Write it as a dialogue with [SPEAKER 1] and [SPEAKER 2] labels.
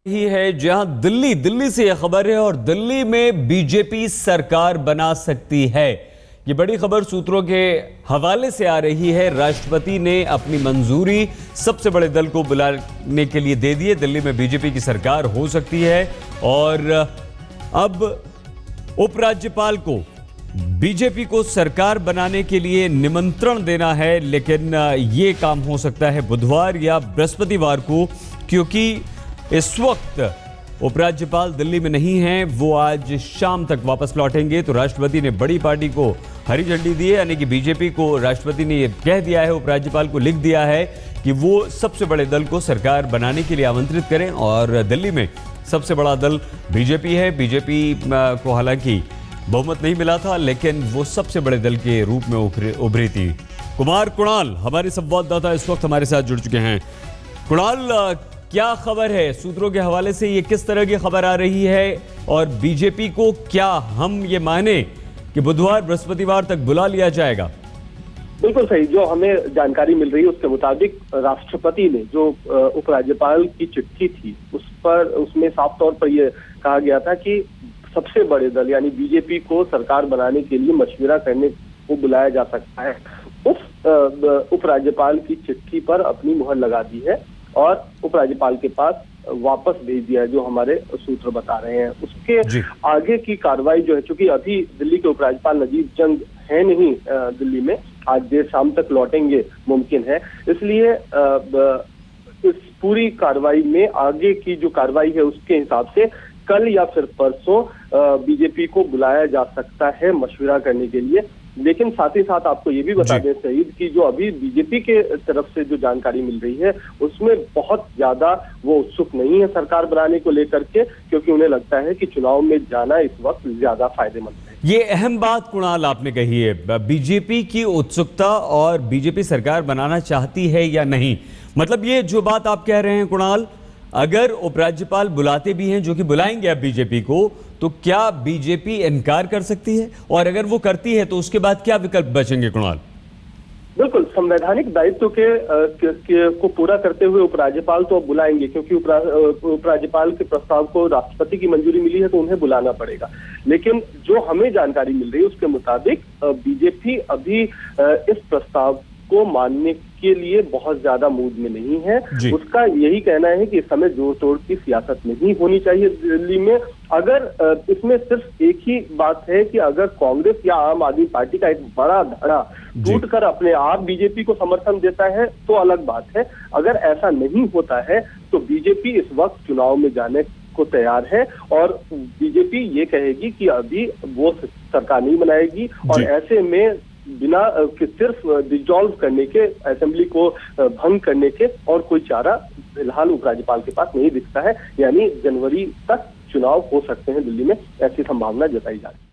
[SPEAKER 1] ही है जहां दिल्ली से यह खबर है और दिल्ली में बीजेपी सरकार बना सकती है। ये बड़ी खबर सूत्रों के हवाले से आ रही है। राष्ट्रपति ने अपनी मंजूरी सबसे बड़े दल को बुलाने के लिए दे दी है। दिल्ली में बीजेपी की सरकार हो सकती है और अब उपराज्यपाल को बीजेपी को सरकार बनाने के लिए निमंत्रण देना है, लेकिन ये काम हो सकता है बुधवार या बृहस्पतिवार को, क्योंकि इस वक्त उपराज्यपाल दिल्ली में नहीं हैं। वो आज शाम तक वापस लौटेंगे। तो राष्ट्रपति ने बड़ी पार्टी को हरी झंडी दी है, यानी कि बीजेपी को राष्ट्रपति ने ये कह दिया है, उपराज्यपाल को लिख दिया है कि वो सबसे बड़े दल को सरकार बनाने के लिए आमंत्रित करें। और दिल्ली में सबसे बड़ा दल बीजेपी है। बीजेपी को हालांकि बहुमत नहीं मिला था, लेकिन वो सबसे बड़े दल के रूप में उभरी थी। कुणाल हमारे संवाददाता इस वक्त हमारे साथ जुड़ चुके हैं। कुणाल, क्या खबर है? सूत्रों के हवाले से ये किस तरह की खबर आ रही है और बीजेपी को क्या हम ये माने कि बुधवार बृहस्पतिवार तक बुला लिया जाएगा?
[SPEAKER 2] बिल्कुल सही। जो हमें जानकारी मिल रही है उसके मुताबिक राष्ट्रपति ने जो उपराज्यपाल की चिट्ठी थी उसमें साफ तौर पर यह कहा गया था कि सबसे बड़े दल यानी बीजेपी को सरकार बनाने के लिए मशविरा करने को बुलाया जा सकता है। उस उपराज्यपाल की चिट्ठी पर अपनी मुहर लगा दी है और उपराज्यपाल के पास वापस भेज दिया है, जो हमारे सूत्र बता रहे हैं। उसके आगे की कार्रवाई जो है, चूंकि अभी दिल्ली के उपराज्यपाल नजीब जंग है नहीं दिल्ली में, आज देर शाम तक लौटेंगे मुमकिन है, इसलिए इस पूरी कार्रवाई में आगे की जो कार्रवाई है उसके हिसाब से कल या फिर परसों बीजेपी को बुलाया जा सकता है मशविरा करने के लिए। लेकिन साथ ही साथ आपको ये भी बता दें शहीद कि जो अभी बीजेपी के तरफ से जो जानकारी मिल रही है उसमें बहुत ज्यादा वो उत्सुक नहीं है सरकार बनाने को लेकर के, क्योंकि उन्हें लगता है कि चुनाव में जाना इस वक्त ज्यादा फायदेमंद है।
[SPEAKER 1] ये अहम बात कुणाल आपने कही है, बीजेपी की उत्सुकता और बीजेपी सरकार बनाना चाहती है या नहीं। मतलब ये जो बात आप कह रहे हैं कुणाल, अगर उपराज्यपाल बुलाते भी हैं, जो कि बुलाएंगे अब बीजेपी को, तो क्या बीजेपी इनकार कर सकती है? और अगर वो करती है तो उसके बाद क्या विकल्प बचेंगे कुणाल?
[SPEAKER 2] बिल्कुल, संवैधानिक दायित्व को पूरा करते हुए उपराज्यपाल तो अब बुलाएंगे, क्योंकि उपराज्यपाल के प्रस्ताव को राष्ट्रपति की मंजूरी मिली है तो उन्हें बुलाना पड़ेगा। लेकिन जो हमें जानकारी मिल रही है उसके मुताबिक बीजेपी अभी इस प्रस्ताव को मानने के लिए बहुत ज्यादा मूड में नहीं है। उसका यही कहना है कि इस समय जोड़ तोड़ की सियासत नहीं होनी चाहिए दिल्ली में। अगर इसमें सिर्फ एक ही बात है कि अगर कांग्रेस या आम आदमी पार्टी का एक बड़ा धड़ा टूटकर अपने आप बीजेपी को समर्थन देता है तो अलग बात है। अगर ऐसा नहीं होता है तो बीजेपी इस वक्त चुनाव में जाने को तैयार है और बीजेपी ये कहेगी कि अभी वो सरकार नहीं बनाएगी और ऐसे में बिना सिर्फ डिसॉल्व करने के, असेंबली को भंग करने के और कोई चारा फिलहाल उपराज्यपाल के पास नहीं दिखता है। यानी जनवरी तक चुनाव हो सकते हैं दिल्ली में, ऐसी संभावना जताई जा रही है।